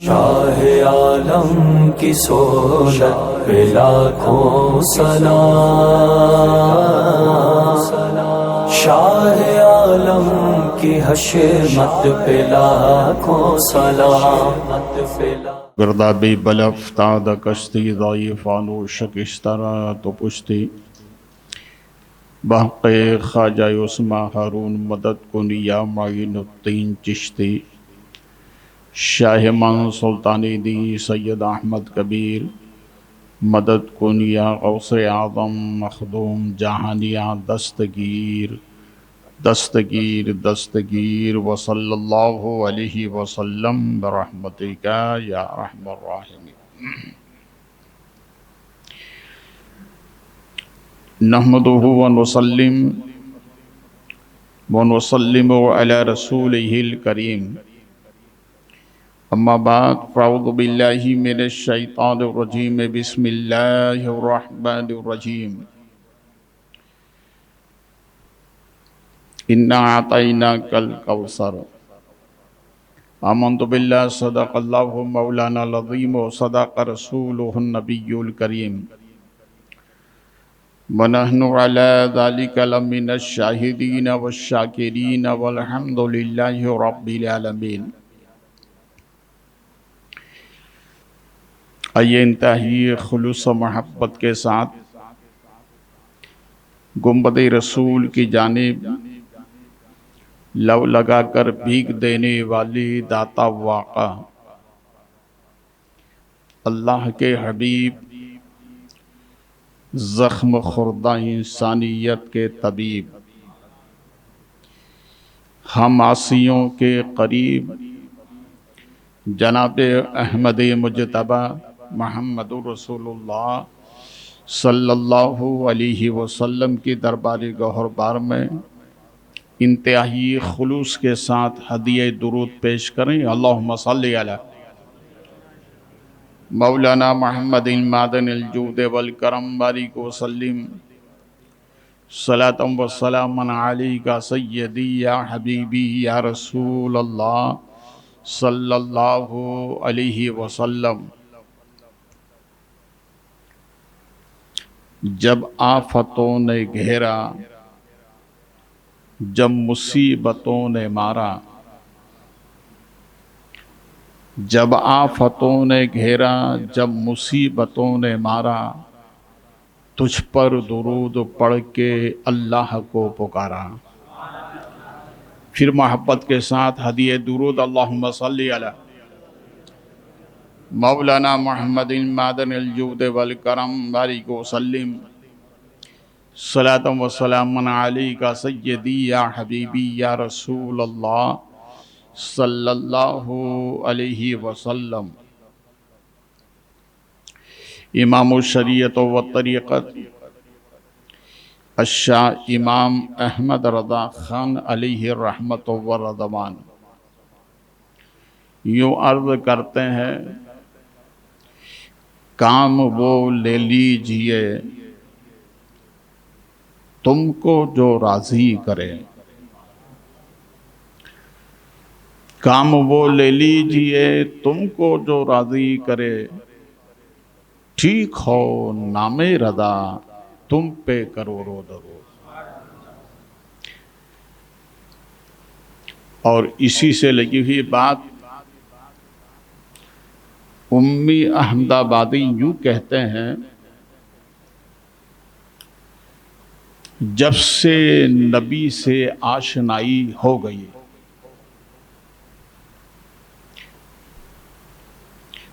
شاہ عالم کی سہولت پہ لاکھوں سلام، شاہ عالم کی حشمت پہ لاکھوں سلام۔ گردابی بلف تاد کشتی ضعیفانو شکشترا تو پشتی بحق خواجہ عثمان ہارون مدد کنی یا معین الدین چشتی شاہ من سلطانی دی سید احمد کبیر مدد کنی یا غوث اعظم مخدوم جہانیہ دستگیر دستگیر دستگیر وصلی اللہ علیہ وسلم برحمتک یا ارحم الراحمین۔ نحمدہ ونسلم علی رسولہ الکریم، اما بعد فاعوذ باللہ من الشیطان الرجیم، بسم اللہ الرحمن الرحیم۔ اِنَّا أَعْطَيْنَاكَ الْكَوْثَرَ۔ آمنت باللہ، صدق اللہ مولانا العظیم وصدق رسولہ النبی الکریم، وَنَحْنُ عَلَى ذَلِكَ لَمِنَ الشَّاهِدِينَ وَالشَّاكِرِينَ وَالْحَمْدُ لِلَّهِ رَبِّ الْعَالَمِينَ۔ آئیے انتہائی خلوص و محبت کے ساتھ گنبد رسول کی جانب لو لگا کر بھیگ دینے والی داتا واقع اللہ کے حبیب، زخم خوردہ انسانیت کے طبیب، ہم عاصیوں کے قریب جناب احمد مجتبی محمد رسول اللہ صلی اللہ علیہ وسلم کی دربار گوہر بار میں انتہائی خلوص کے ساتھ ہدیہ درود پیش کریں۔ اللہم صلی علی مولانا محمد معدن الجود والکرم بارک وسلم، صلاۃ و سلام علیکہ سیدی یا حبیبی یا رسول اللہ صلی اللہ علیہ وسلم۔ جب آفتوں نے گھیرا، جب مصیبتوں نے مارا، جب آفتوں نے گھیرا، جب مصیبتوں نے مارا، تجھ پر درود پڑھ کے اللہ کو پکارا۔ پھر محبت کے ساتھ ہدیہ درود، اللہم صلی علی مولانا محمد معدن الجود والکرم بارک وسلم، صلاۃ و سلام علیکہ سیدی یا حبیبی یا رسول اللہ صلی اللہ علیہ وسلم۔ امام الشریعت و طریقت الشاہ امام احمد رضا خان علیہ رحمت و رضوان یوں عرض کرتے ہیں، کام وہ لے لیجئے تم کو جو راضی کرے، کام وہ لے لیجئے تم کو جو راضی کرے، ٹھیک ہو نام رضا تم پہ کروڑوں درود۔ اور اسی سے لگی ہوئی بات امی احمد آبادی یوں کہتے ہیں، جب سے نبی سے آشنائی ہو گئی،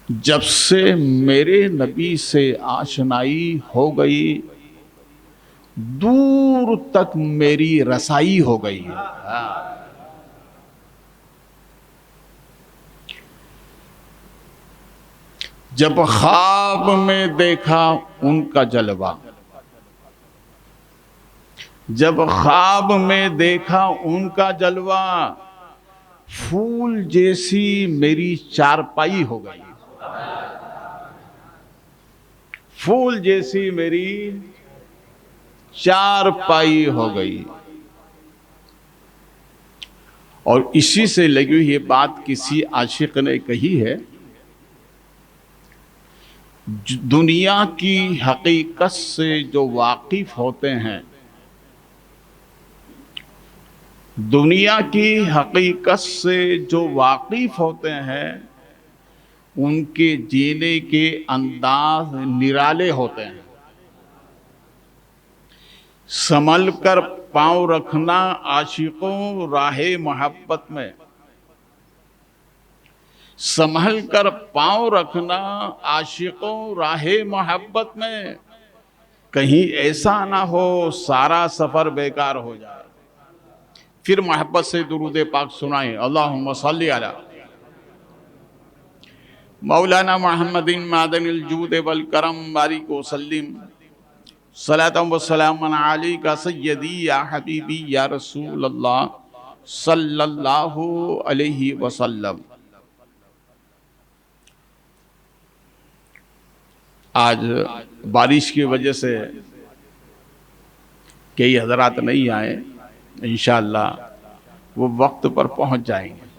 جب سے میرے نبی سے آشنائی ہو گئی، دور تک میری رسائی ہو گئی ہے۔ جب خواب میں دیکھا ان کا جلوہ، جب خواب میں دیکھا ان کا جلوہ، پھول جیسی میری چارپائی ہو گئی، پھول جیسی میری چارپائی ہو گئی۔ اور اسی سے لگی ہوئی یہ بات کسی عاشق نے کہی ہے، دنیا کی حقیقت سے جو واقف ہوتے ہیں، دنیا کی حقیقت سے جو واقف ہوتے ہیں، ان کے جینے کے انداز نرالے ہوتے ہیں۔ سنبھل کر پاؤں رکھنا عاشقوں راہ محبت میں، سنبھل کر پاؤں رکھنا عاشقوں راہ محبت میں، کہیں ایسا نہ ہو سارا سفر بیکار ہو جائے۔ پھر محبت سے درود پاک سنائیں، اللہم صلی علی مولانا محمد معدن الجود والکرم بارک وسلم صلاۃ و سلام علیک سیدی یا حبیبی یا رسول اللہ صلی اللہ علیہ وسلم۔ آج بارش کی وجہ سے کئی حضرات نہیں آئے، انشاءاللہ وہ وقت پر پہنچ جائیں گے۔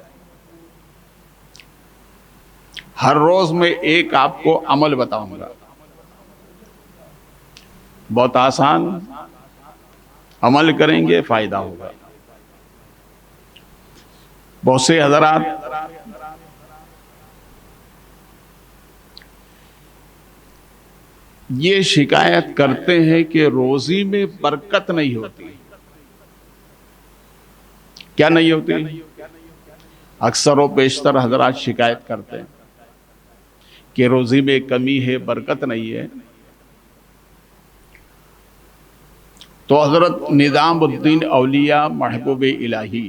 ہر روز میں ایک آپ کو عمل بتاؤں گا، بہت آسان، عمل کریں گے فائدہ ہوگا۔ بہت سے حضرات یہ شکایت کرتے ہیں کہ روزی میں برکت نہیں ہوتی۔ کیا نہیں ہوتی؟ اکثر و بیشتر حضرات شکایت کرتے ہیں کہ روزی میں کمی ہے، برکت نہیں ہے۔ تو حضرت نظام الدین اولیاء محبوب الہی،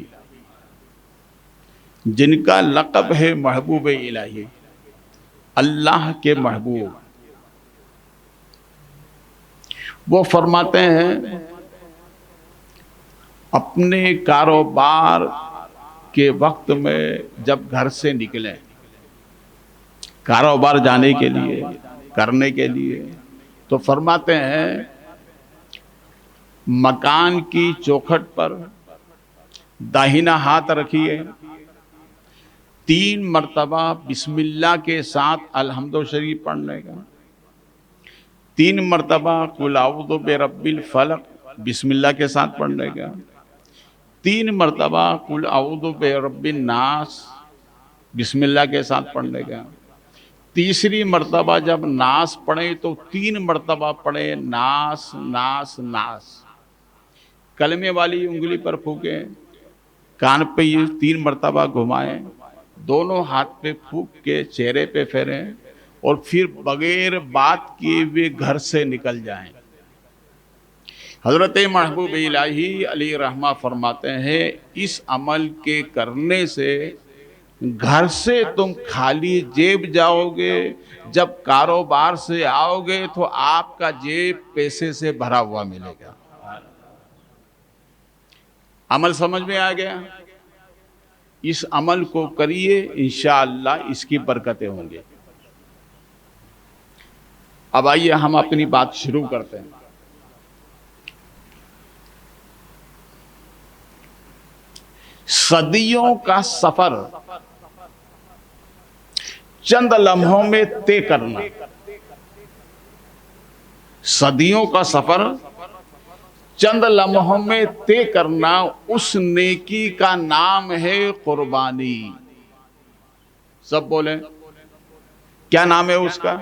جن کا لقب ہے محبوب الہی، اللہ کے محبوب، وہ فرماتے ہیں اپنے کاروبار کے وقت میں جب گھر سے نکلیں، کاروبار جانے کے لیے، کرنے کے لیے، تو فرماتے ہیں مکان کی چوکھٹ پر داہنا ہاتھ رکھیے، 3 مرتبہ بسم اللہ کے ساتھ الحمد شریف پڑھنے کا، 3 مرتبہ قل اعوذ برب الفلق بسم اللہ کے ساتھ پڑھنے کا، 3 مرتبہ قل اعوذ برب الناس بسم اللہ کے ساتھ پڑھنے کا، تیسری مرتبہ جب ناس پڑھیں تو 3 مرتبہ پڑھیں ناس ناس ناس، کلمے والی انگلی پر پھونکیں، کان پہ یہ 3 مرتبہ گھمائیں، دونوں ہاتھ پہ پھونک کے چہرے پہ پھیریں، اور پھر بغیر بات کیے ہوئے گھر سے نکل جائیں۔ حضرت محبوب الہی علیہ رحمہ فرماتے ہیں اس عمل کے کرنے سے گھر سے تم خالی جیب جاؤ گے، جب کاروبار سے آؤ گے تو آپ کا جیب پیسے سے بھرا ہوا ملے گا۔ عمل سمجھ میں آ گیا؟ اس عمل کو کریے، انشاءاللہ اس کی برکتیں ہوں گے۔ اب آئیے ہم اپنی بات شروع کرتے ہیں۔ صدیوں کا سفر چند لمحوں میں طے کرنا، صدیوں کا سفر چند لمحوں میں طے کرنا، اس نیکی کا نام ہے قربانی۔ سب بولیں، کیا نام ہے اس کا؟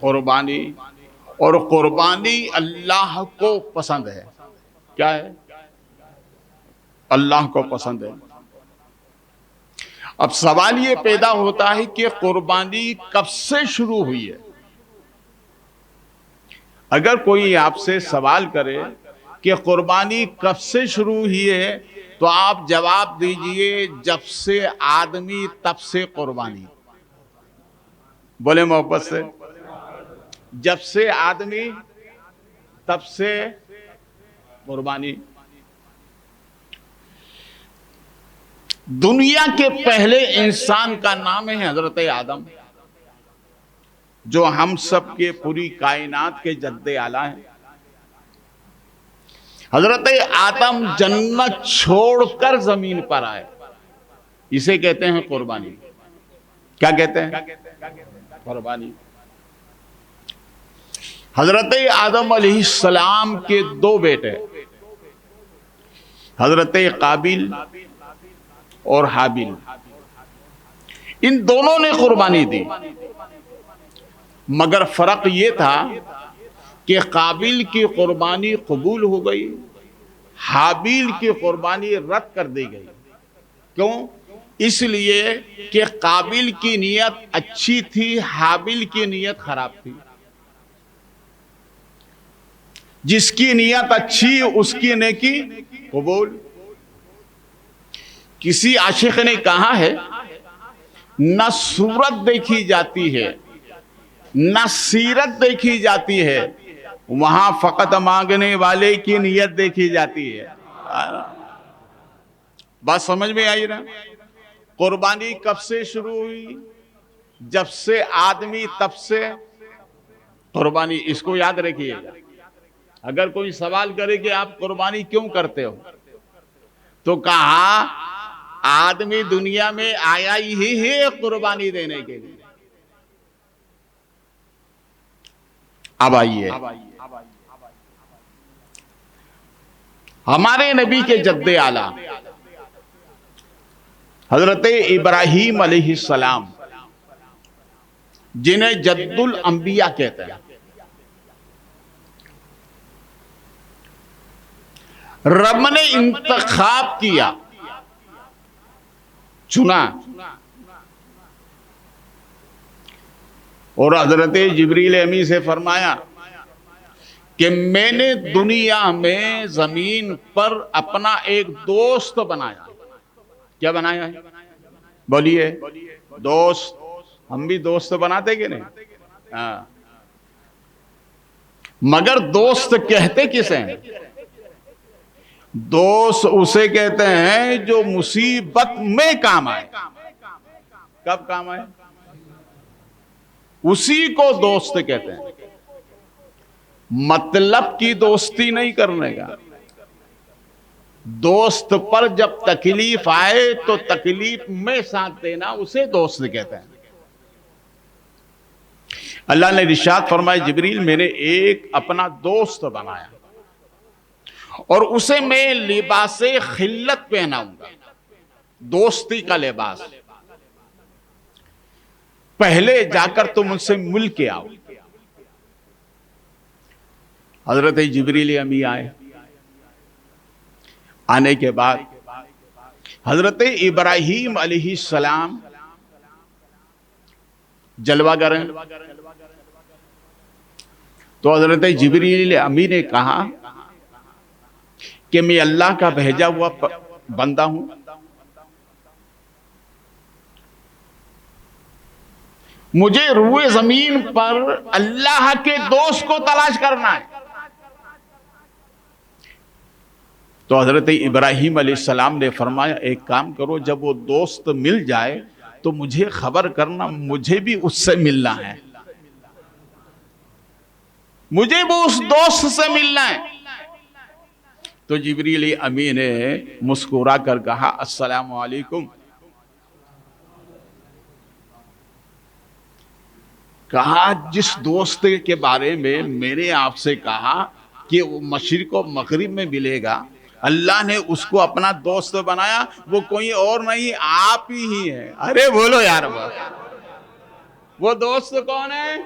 قربانی۔ اور قربانی اللہ کو پسند ہے۔ کیا ہے؟ اللہ کو پسند ہے۔ اب سوال یہ پیدا ہوتا ہے کہ قربانی کب سے شروع ہوئی ہے؟ اگر کوئی آپ سے سوال کرے کہ قربانی کب سے شروع ہوئی ہے تو آپ جواب دیجئے جب سے آدمی تب سے قربانی۔ بولے محبت سے، جب سے آدمی تب سے قربانی۔ دنیا کے پہلے انسان کا نام ہے حضرت آدم، جو ہم سب کے پوری کائنات کے جد اعلیٰ ہیں۔ حضرت آدم جنت چھوڑ کر زمین پر آئے، اسے کہتے ہیں قربانی۔ کیا کہتے ہیں؟ قربانی۔ حضرت آدم علیہ السلام کے دو بیٹے، حضرت قابل اور حابل، ان دونوں نے قربانی دی، مگر فرق یہ تھا کہ قابل کی قربانی قبول ہو گئی، حابیل کی قربانی رد کر دی گئی۔ کیوں؟ اس لیے کہ قابل کی نیت اچھی تھی، حابیل کی نیت خراب تھی۔ جس کی نیت اچھی اس کی نیکی قبول۔ کسی عاشق نے کہا ہے، نہ صورت دیکھی جاتی ہے نہ سیرت دیکھی جاتی ہے، وہاں فقط مانگنے والے کی نیت دیکھی جاتی ہے۔ بات سمجھ میں آئی نا؟ قربانی کب سے شروع ہوئی؟ جب سے آدمی تب سے قربانی۔ اس کو یاد رکھیے گا۔ اگر کوئی سوال کرے کہ آپ قربانی کیوں کرتے ہو، تو کہا آدمی دنیا میں آیا ہی ہے قربانی دینے کے لیے۔ اب آئیے، ہمارے نبی کے جد اعلیٰ حضرت ابراہیم علیہ السلام، جنہیں جد الانبیاء کہتے ہیں، رب نے انتخاب کیا، چنا، اور حضرت جبریل امی سے فرمایا کہ میں نے دنیا میں زمین پر اپنا ایک دوست بنایا۔ کیا بنایا ہے؟ بولیے، دوست۔ ہم بھی دوست بناتے کہ نہیں؟ ہاں۔ مگر دوست کہتے کسے ہیں؟ دوست اسے کہتے ہیں جو مصیبت میں کام آئے۔ کب کام آئے؟ اسی کو دوست کہتے ہیں۔ مطلب کی دوستی نہیں کرنے کا۔ دوست پر جب تکلیف آئے تو تکلیف میں ساتھ دینا، اسے دوست کہتے ہیں۔ اللہ نے ارشاد فرمایا، جبریل میں نے ایک اپنا دوست بنایا اور اسے میں لباس خلت پہناؤں گا، دوستی کا لباس۔ پہلے جا کر تم ان سے مل کے آؤ۔ حضرت جبریل امی آئے۔ آنے کے بعد حضرت ابراہیم علیہ السلام جلوہ گر ہیں، تو حضرت جبریل امی نے کہا کہ میں اللہ کا بھیجا ہوا بندہ ہوں، مجھے روئے زمین پر اللہ کے دوست کو تلاش کرنا ہے۔ تو حضرت ابراہیم علیہ السلام نے فرمایا، ایک کام کرو، جب وہ دوست مل جائے تو مجھے خبر کرنا، مجھے بھی اس سے ملنا ہے، مجھے بھی اس دوست سے ملنا ہے۔ تو جبریل امی نے مسکرا کر کہا، السلام علیکم۔ کہا جس دوست کے بارے میں میں نے آپ سے کہا کہ وہ مشرق و مغرب میں ملے گا، اللہ نے اس کو اپنا دوست بنایا، وہ کوئی اور نہیں، آپ ہی ہیں۔ ارے بولو یار، وہ دوست کون ہے؟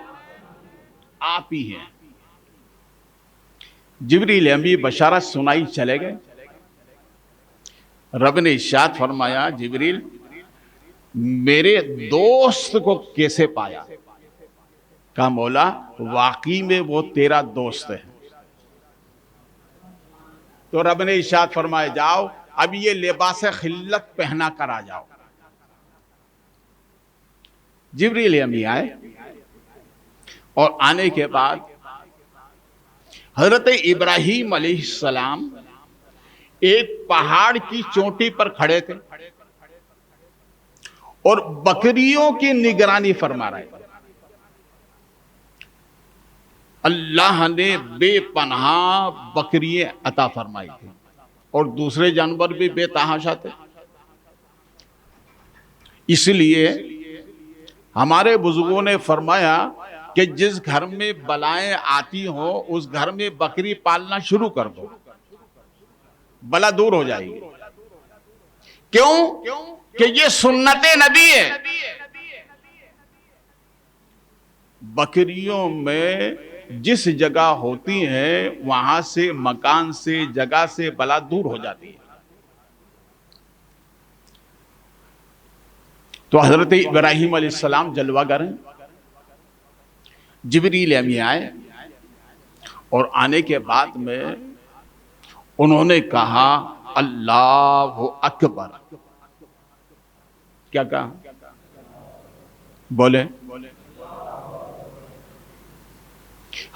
آپ ہی ہیں۔ جبریل امی بشارت سنائی چلے گئے۔ رب نے ارشاد فرمایا، جبریل میرے دوست کو کیسے پایا؟ کہا مولا واقعی میں وہ تیرا دوست ہے۔ تو رب نے ارشاد فرمایا، جاؤ اب یہ لباس خلت پہنا کر آ جاؤ۔ جبریل امی آئے، اور آنے کے بعد حضرت ابراہیم علیہ السلام ایک پہاڑ کی چوٹی پر کھڑے تھے اور بکریوں کی نگرانی فرما رہے تھے۔ اللہ نے بے پناہ بکریاں عطا فرمائی تھی، اور دوسرے جانور بھی بے تحاشا تھے۔ اس لیے ہمارے بزرگوں نے فرمایا کہ جس گھر میں بلائیں آتی ہوں اس گھر میں بکری پالنا شروع کر دو، بلا دور ہو جائے گی۔ کیوں؟ کہ یہ سنت نبی ہے۔ بکریوں میں جس جگہ ہوتی ہیں وہاں سے، مکان سے، جگہ سے بلا دور ہو جاتی ہے۔ تو حضرت ابراہیم علیہ السلام جلوہ گر ہیں، جبریل امین آئے، اور آنے کے بعد میں انہوں نے کہا اللہ اکبر۔ کیا کہا؟ بولے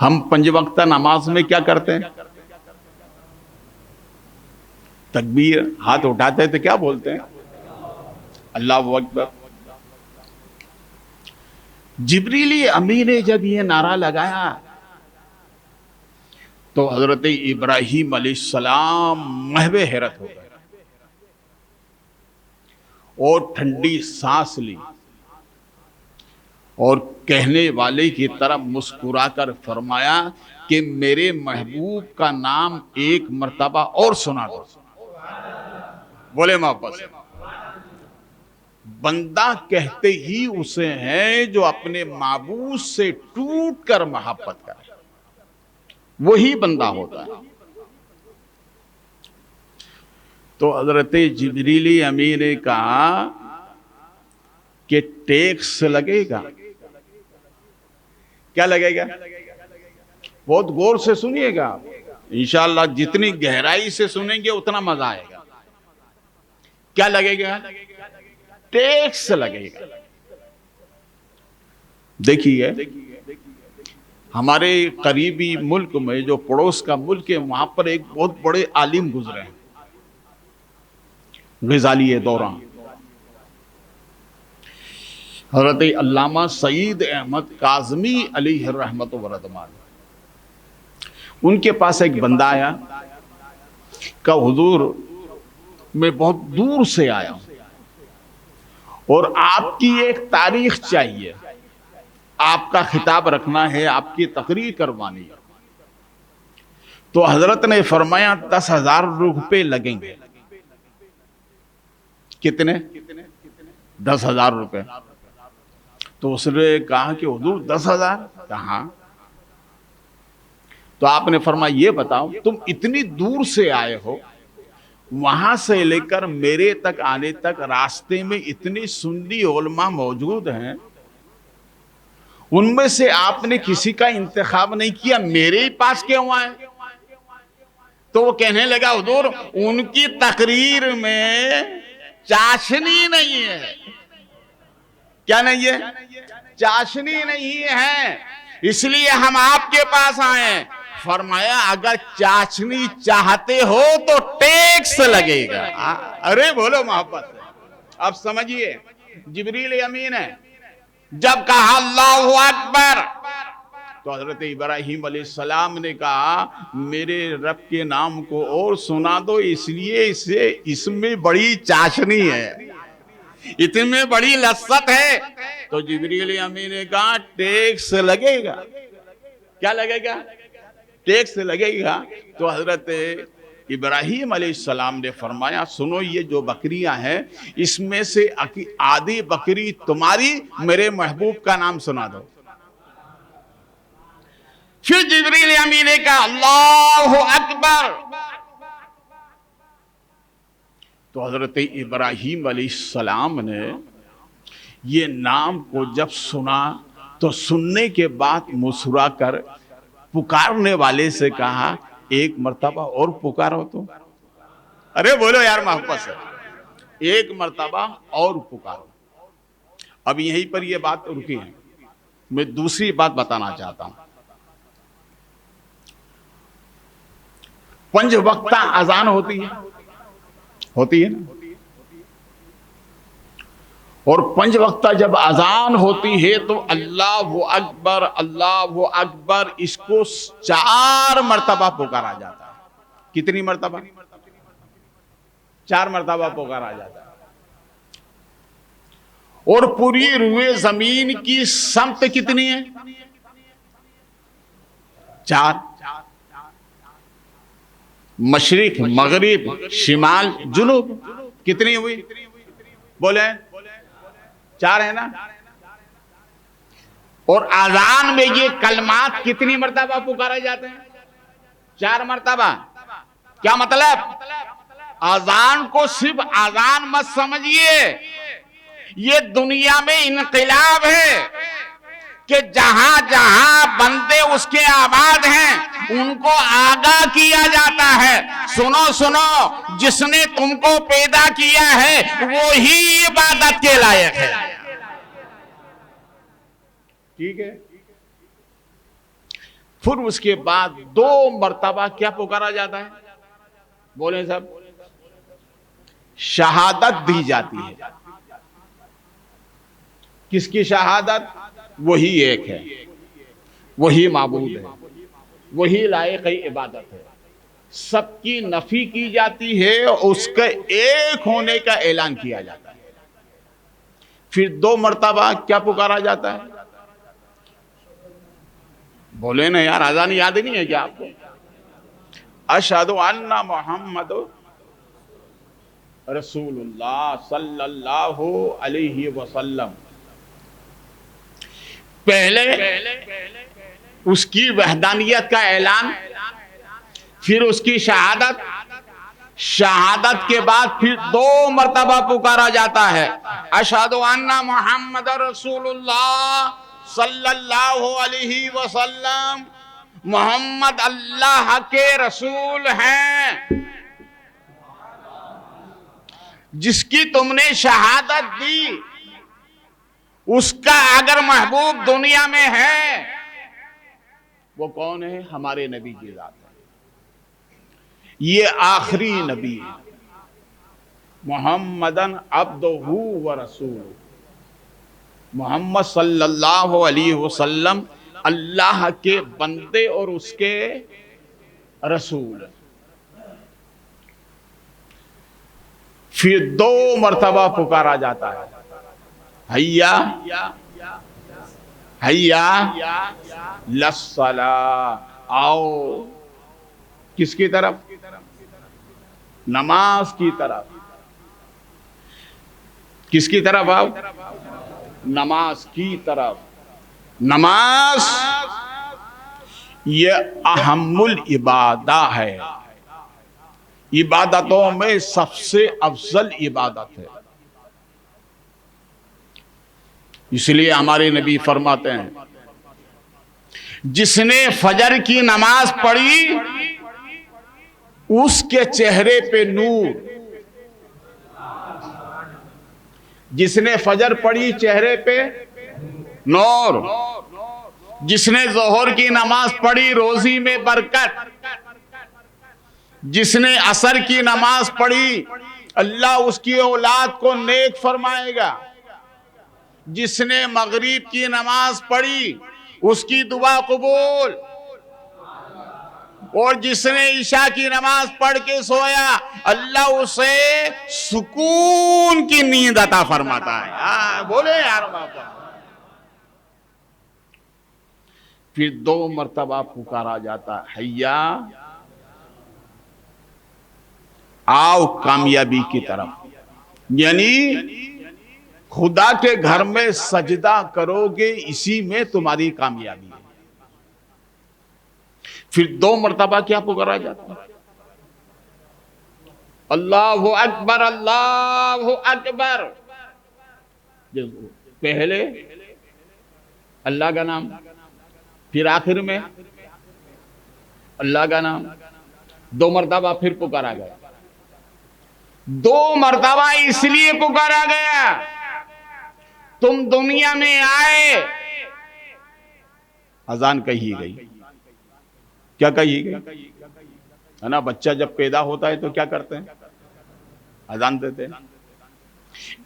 ہم 5 وقتہ نماز میں کیا کرتے ہیں؟ تکبیر، ہاتھ اٹھاتے ہیں تو کیا بولتے ہیں؟ اللہ اکبر۔ جبریل امین نے جب یہ نعرہ لگایا تو حضرت ابراہیم علیہ السلام محو حیرت ہو گئے اور ٹھنڈی سانس لی، اور کہنے والے کی طرف مسکرا کر فرمایا کہ میرے محبوب کا نام ایک مرتبہ اور سنا دو۔ بولے محبت سے۔ بندہ کہتے ہی اسے ہیں جو اپنے معبود سے ٹوٹ کر محبت کرے، وہی بندہ ہوتا ہے۔ تو حضرت جبریل امین نے کہا کہ ٹیکس لگے گا۔ کیا لگے گا؟ بہت غور سے سنیے گا، انشاءاللہ جتنی گہرائی سے سنیں گے اتنا مزہ آئے گا۔ کیا لگے گا؟ ٹیکس لگے گا۔ دیکھیے ہمارے قریبی ملک میں جو پڑوس کا ملک ہے وہاں پر ایک بہت بڑے عالم گزرے ہیں، غزالی دوران، حضرت علامہ سعید احمد کاظمی علیہ الرحمت والرضوان۔ ان کے پاس ایک بندہ آیا کہ حضور میں بہت دور سے آیا ہوں اور آپ کی ایک تاریخ چاہیے، آپ کا خطاب رکھنا ہے، آپ کی تقریر کروانی ہے۔ تو حضرت نے فرمایا 10,000 روپے لگیں گے۔ کتنے؟ 10,000 روپے۔ تو اس نے کہا کہ حضور 10,000؟ کہاں؟ تو آپ نے فرمایا یہ بتاؤ تم اتنی دور سے آئے ہو، وہاں سے لے کر میرے تک آنے تک راستے میں اتنی سنی علماء موجود ہیں، ان میں سے آپ نے کسی کا انتخاب نہیں کیا، میرے ہی پاس کیوں آئے؟ تو وہ کہنے لگا حضور ان کی تقریر میں چاشنی نہیں ہے۔ کیا نہیں ہے؟ چاشنی نہیں ہے، اس لیے ہم آپ کے پاس آئے۔ فرمایا اگر چاشنی چاہتے ہو تو ٹیکس لگے گا۔ ارے بولو محبت سے، اب سمجھیے جبریل امین ہے، جب کہا اللہ اکبر تو حضرت ابراہیم علیہ السلام نے کہا میرے رب کے نام کو اور سنا دو، اس لیے اس میں بڑی چاشنی ہے، اتنے میں بڑی لذت ہے۔ تو جبریل امین نے کہا ٹیکس لگے گا۔ کیا لگے گا؟ ٹیکس لگے گا۔ تو حضرت ابراہیم علیہ السلام نے فرمایا سنو یہ جو بکریاں ہیں اس میں سے آدھی بکری تمہاری، میرے محبوب کا نام سنا دو۔ پھر جبریل امین نے کہا اللہ اکبر۔ تو حضرت ابراہیم علیہ السلام نے یہ نام کو جب سنا تو سننے کے بعد مسکرا کر پکارنے والے سے کہا ایک مرتبہ اور پکارو تو۔ ارے بولو یار محبت سے، ایک مرتبہ اور پکارو۔ اب یہیں پر یہ بات رکی ہے، میں دوسری بات بتانا چاہتا ہوں۔ 5 وقتہ اذان ہوتی ہے نا، اور 5 وقتہ جب اذان ہوتی ہے تو اللہ اکبر اللہ اکبر اس کو 4 مرتبہ پکارا جاتا ہے۔ کتنی مرتبہ؟ 4 مرتبہ پکارا جاتا ہے۔ اور پوری روئے زمین کی سمت کتنی ہے؟ 4 مشرق مغرب شمال جنوب کتنی ہوئی بولے 4 ہے نا اور اذان میں یہ کلمات کتنی مرتبہ پکارے جاتے ہیں 4 مرتبہ کیا مطلب اذان کو صرف اذان مت سمجھیے یہ دنیا میں انقلاب ہے کہ جہاں جہاں بندے اس کے آباد ہیں ان کو آگاہ کیا جاتا ہے سنو سنو جس نے تم کو پیدا کیا ہے وہی عبادت کے لائق ہے ٹھیک ہے پھر اس کے بعد 2 مرتبہ کیا پکارا جاتا ہے بولیں سب شہادت دی جاتی ہے کس کی شہادت وہی ایک ہے وہی معبود ہے وہی لائق عبادت ہے سب کی نفی کی جاتی ہے اس کے ایک ہونے کا اعلان کیا جاتا ہے پھر 2 مرتبہ کیا پکارا جاتا ہے بولے نا یار اذان یاد نہیں ہے کیا آپ کو اشہد ان محمد رسول اللہ صلی اللہ علیہ وسلم پہلے اس کی وحدانیت کا اعلان پھر اس کی شہادت کے بعد پھر 2 مرتبہ پکارا جاتا ہے اشہد ان محمد رسول اللہ صلی اللہ علیہ وسلم محمد اللہ کے رسول ہیں جس کی تم نے شہادت دی اس کا اگر محبوب دنیا میں ہے وہ کون ہے ہمارے نبی کی ذات ہے یہ آخری نبی ہے محمدن عبدہ و رسول محمد صلی اللہ علیہ وسلم اللہ کے بندے اور اس کے رسول پھر 2 مرتبہ پکارا جاتا ہے حیا للصلاۃ آؤ کس کی طرف نماز کی طرف کس کی طرف آؤ نماز کی طرف نماز یہ اہم العبادہ ہے عبادتوں میں سب سے افضل عبادت ہے اس لیے ہمارے نبی فرماتے ہیں جس نے فجر کی نماز پڑھی اس کے چہرے پہ نور جس نے فجر پڑھی چہرے پہ نور جس نے ظہر کی نماز پڑھی روزی میں برکت جس نے عصر کی نماز پڑھی اللہ اس کی اولاد کو نیک فرمائے گا جس نے مغرب کی نماز پڑھی اس کی دعا قبول اور جس نے عشاء کی نماز پڑھ کے سویا اللہ اسے سکون کی نیند عطا فرماتا ہے بولے یار بابا پھر 2 مرتبہ پکارا جاتا ہے حیا آؤ کامیابی کی طرف یعنی خدا کے گھر میں سجدہ کرو گے اسی میں تمہاری کامیابی ہے پھر 2 مرتبہ کیا پکارا جاتا ہے اللہ اکبر اللہ اکبر پہلے اللہ کا نام پھر آخر میں اللہ کا نام 2 مرتبہ پھر پکارا گیا 2 مرتبہ اس لیے پکارا گیا تم دنیا میں آئے اذان کہی گئی کیا کہی گئی ہے نا بچہ جب پیدا ہوتا ہے تو کیا کرتے ہیں اذان دیتے ہیں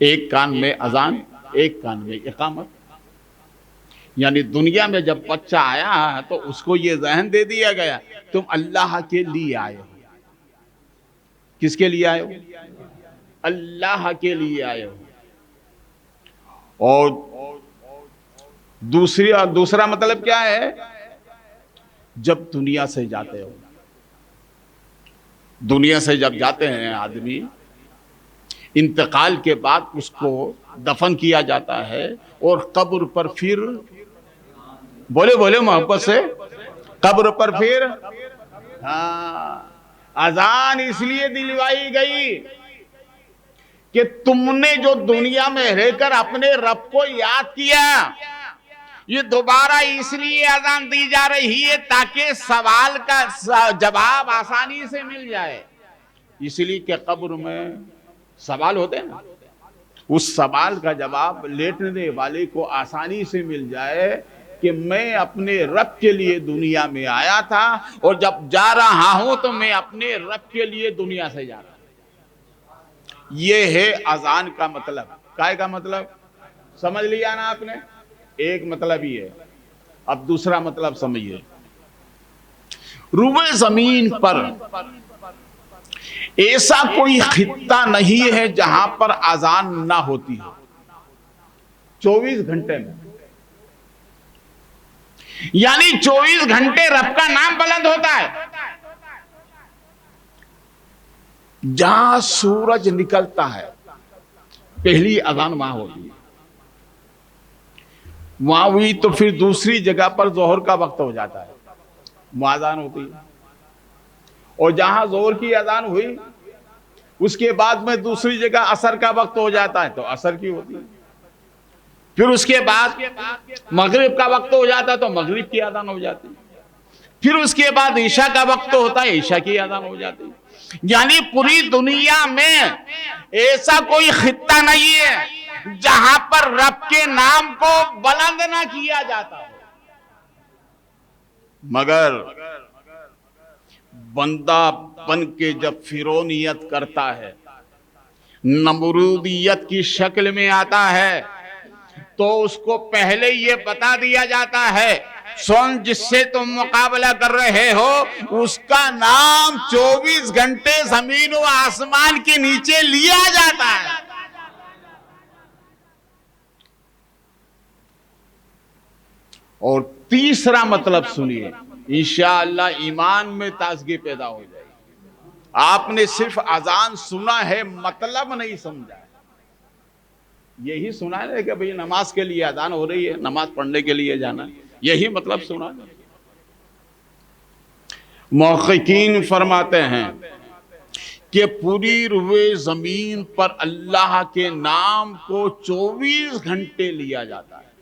ایک کان میں اذان ایک کان میں اقامت یعنی دنیا میں جب بچہ آیا تو اس کو یہ ذہن دے دیا گیا تم اللہ کے لیے آئے ہو کس کے لیے آئے ہو اللہ کے لیے آئے ہو اور دوسرا مطلب کیا ہے جب دنیا سے جاتے ہو، دنیا سے جب جاتے ہیں آدمی، انتقال کے بعد اس کو دفن کیا جاتا ہے، اور قبر پر پھر بولے محبت سے، قبر پر پھر اذان اس لیے دلوائی گئی کہ تم نے جو دنیا میں رہ کر اپنے رب کو یاد کیا، یہ دوبارہ اس لیے اذان دی جا رہی ہے تاکہ سوال کا جواب آسانی سے مل جائے. اس لیے کہ قبر میں سوال ہوتے ہیں نا، اس سوال کا جواب لیٹنے والے کو آسانی سے مل جائے کہ میں اپنے رب کے لیے دنیا میں آیا تھا، اور جب جا رہا ہوں تو میں اپنے رب کے لیے دنیا سے جا رہا ہوں. یہ ہے اذان کا مطلب. کائے کا مطلب سمجھ لیا نا آپ نے؟ ایک مطلب یہ ہے. اب دوسرا مطلب سمجھیے. روئے زمین پر ایسا کوئی خطہ نہیں ہے جہاں پر اذان نہ ہوتی ہے 24 گھنٹے میں. یعنی 24 گھنٹے رب کا نام بلند ہوتا ہے. جہاں سورج نکلتا ہے پہلی اذان وہاں ہوتی ہے، وہاں ہوئی تو پھر دوسری جگہ پر ظہر کا وقت ہو جاتا ہے، وہاں اذان ہوتی ہے. اور جہاں ظہر کی اذان ہوئی اس کے بعد میں دوسری جگہ عصر کا وقت ہو جاتا ہے تو عصر کی ہوتی ہے. پھر اس کے بعد مغرب کا وقت ہو جاتا ہے تو مغرب کی اذان ہو جاتی ہے. پھر اس کے بعد عشاء کا وقت ہوتا ہے، عشاء کی اذان ہو جاتی ہے. یعنی پوری دنیا میں ایسا کوئی خطہ نہیں ہے جہاں پر رب کے نام کو بلند نہ کیا جاتا ہو. مگر بندہ بن کے جب فرعونیت کرتا ہے، نمرودیت کی شکل میں آتا ہے، تو اس کو پہلے یہ بتا دیا جاتا ہے سن جس سے تم مقابلہ کر رہے ہو اس کا نام 24 گھنٹے زمین و آسمان کے نیچے لیا جاتا ہے. اور تیسرا مطلب سنیے، انشاءاللہ ایمان میں تازگی پیدا ہو جائے گی. آپ نے صرف اذان سنا ہے، مطلب نہیں سمجھا ہے. یہی سنا ہے کہ بھئی نماز کے لیے اذان ہو رہی ہے، نماز پڑھنے کے لیے جانا، یہی مطلب سنا ہے. محققین فرماتے ہیں کہ پوری روئے زمین پر اللہ کے نام کو 24 گھنٹے لیا جاتا ہے.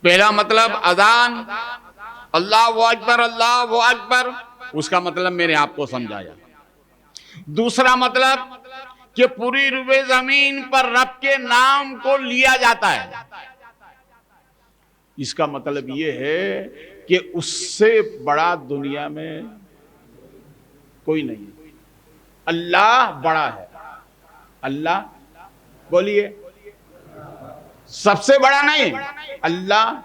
پہلا مطلب اذان، اللہ اکبر اللہ اکبر، اس کا مطلب میں نے آپ کو سمجھایا. دوسرا مطلب کہ پوری روئے زمین پر رب کے نام کو لیا جاتا ہے. اس کا مطلب یہ ہے کہ اس سے بڑا دنیا میں کوئی نہیں ہے. اللہ بڑا ہے. اللہ بولیے، سب سے بڑا نہیں، اللہ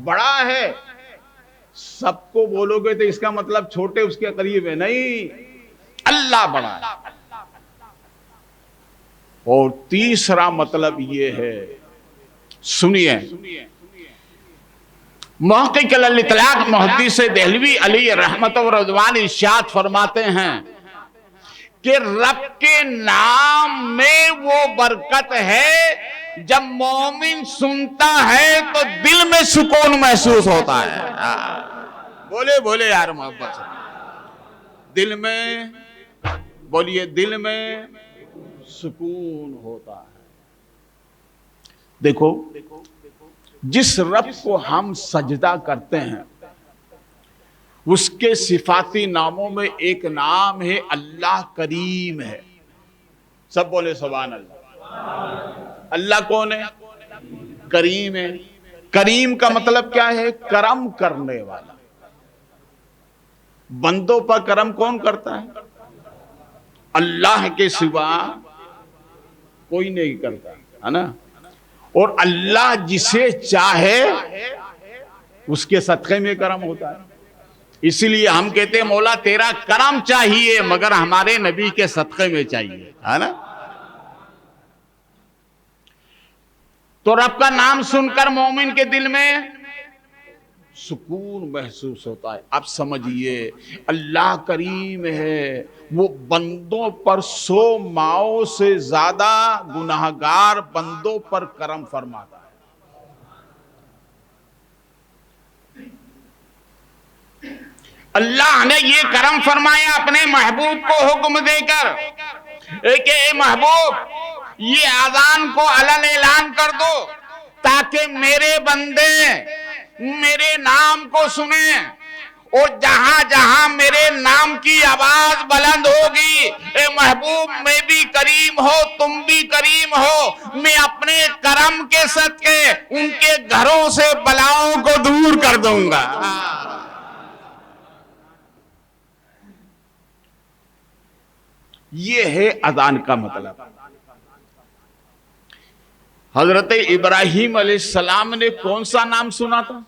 بڑا ہے. سب کو بولو گے تو اس کا مطلب چھوٹے اس کے قریب ہے، نہیں، اللہ بڑا ہے. اور تیسرا مطلب یہ ہے، سنیے، محقق الاطلاق محدث دہلوی علی رحمت و رضوان ارشاد فرماتے ہیں کہ رب کے نام میں وہ برکت ہے جب مومن سنتا ہے تو دل میں سکون محسوس ہوتا ہے. بولے یار محبت سے، دل میں بولیے، دل میں سکون ہوتا ہے. دیکھو، جس رب کو ہم سجدہ کرتے ہیں اس کے صفاتی ناموں میں ایک نام ہے اللہ کریم ہے. سب بولے سبحان اللہ. اللہ کون ہے؟ کریم ہے. کریم کا مطلب کیا ہے؟ کرم کرنے والا. بندوں پر کرم کون کرتا ہے؟ اللہ کے سوا کوئی نہیں کرتا ہے نا. اور اللہ جسے چاہے اس کے صدقے میں کرم ہوتا ہے. اسی لیے ہم کہتے ہیں مولا تیرا کرم چاہیے مگر ہمارے نبی کے صدقے میں چاہیے، ہے نا. تو رب کا نام سن کر مومن کے دل میں سکون محسوس ہوتا ہے. اب سمجھیے اللہ کریم ہے، وہ بندوں پر 100 ماؤں سے زیادہ گناہگار بندوں پر کرم فرماتا ہے. اللہ نے یہ کرم فرمایا اپنے محبوب کو حکم دے کر کہ اے محبوب یہ اذان کو علن اعلان کر دو تاکہ میرے بندے میرے نام کو سنیں، اور جہاں جہاں میرے نام کی آواز بلند ہوگی، اے محبوب میں بھی کریم ہو تم بھی کریم ہو، میں اپنے کرم کے صدقے ان کے گھروں سے بلاؤں کو دور کر دوں گا. یہ ہے اذان کا مطلب. حضرت ابراہیم علیہ السلام نے کون سا نام سنا تھا؟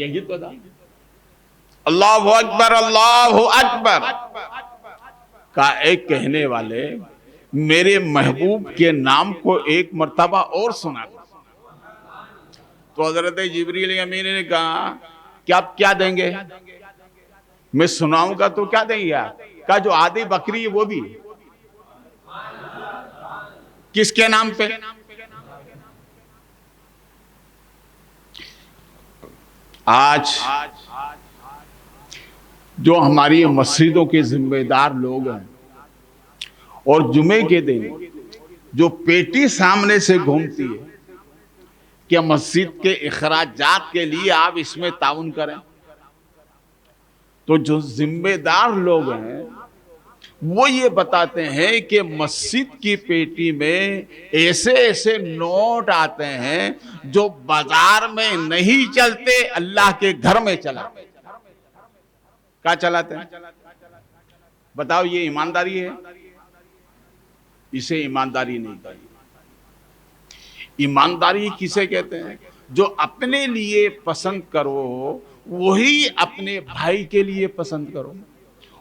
یہی تو تھا، اللہ اکبر اللہ اکبر کا ایک کہنے والے میرے محبوب کے نام کو ایک مرتبہ اور سنا تھا. تو حضرت جبریل امین نے کہا کہ آپ کیا دیں گے؟ میں سناؤں گا تو کیا دیں گے آپ؟ کہا جو آدھی بکری ہے وہ بھی. کس کے نام پہ؟ آج جو ہماری مسجدوں کے ذمہ دار لوگ ہیں اور جمعے کے دن جو پیٹی سامنے سے گھومتی ہے کہ مسجد کے اخراجات کے لیے آپ اس میں تعاون کریں، تو جو ذمہ دار لوگ ہیں وہ یہ بتاتے ہیں کہ مسجد کی پیٹی میں ایسے ایسے نوٹ آتے ہیں جو بازار میں نہیں چلتے، اللہ کے گھر میں چلاتے. کیا چلاتے ہیں؟ بتاؤ یہ ایمانداری ہے؟ اسے ایمانداری نہیں کہی. ایمانداری کسے کہتے ہیں؟ جو اپنے لیے پسند کرو وہی اپنے بھائی کے لیے پسند کرو.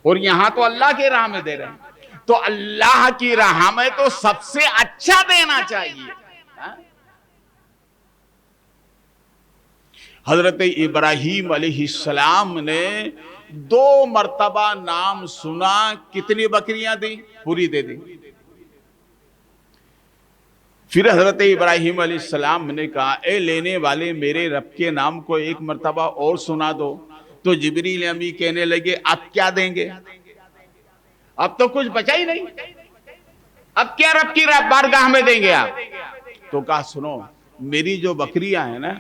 اور یہاں تو اللہ کی راہ میں دے رہے ہیں، تو اللہ کی راہ میں تو سب سے اچھا دینا چاہیے. حضرت ابراہیم علیہ السلام نے 2 مرتبہ نام سنا، کتنی بکریاں دی؟ پوری دے دی. پھر حضرت ابراہیم علیہ السلام نے کہا اے لینے والے میرے رب کے نام کو ایک مرتبہ اور سنا دو. تو جبریل امی کہنے لگے اب کیا دیں گے؟ اب تو کچھ بچا ہی نہیں، اب کیا رب کی بارگاہ میں دیں گے آپ؟ تو کہا سنو، میری جو بکریاں ہیں نا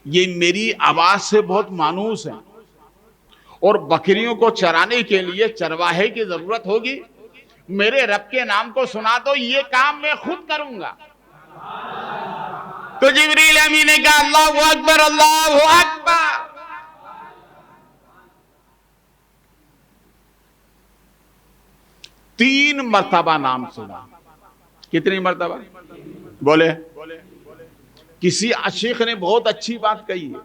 یہ میری آواز سے بہت مانوس ہیں، اور بکریوں کو چرانے کے لیے چرواہے کی ضرورت ہوگی، میرے رب کے نام کو سنا دو، یہ کام میں خود کروں گا. تو جبریل امین نے کہا اللہ اکبر اللہ اکبر. تین مرتبہ نام سنا. کتنی مرتبہ بولے؟ کسی عاشق نے بہت اچھی بات کہی ہے.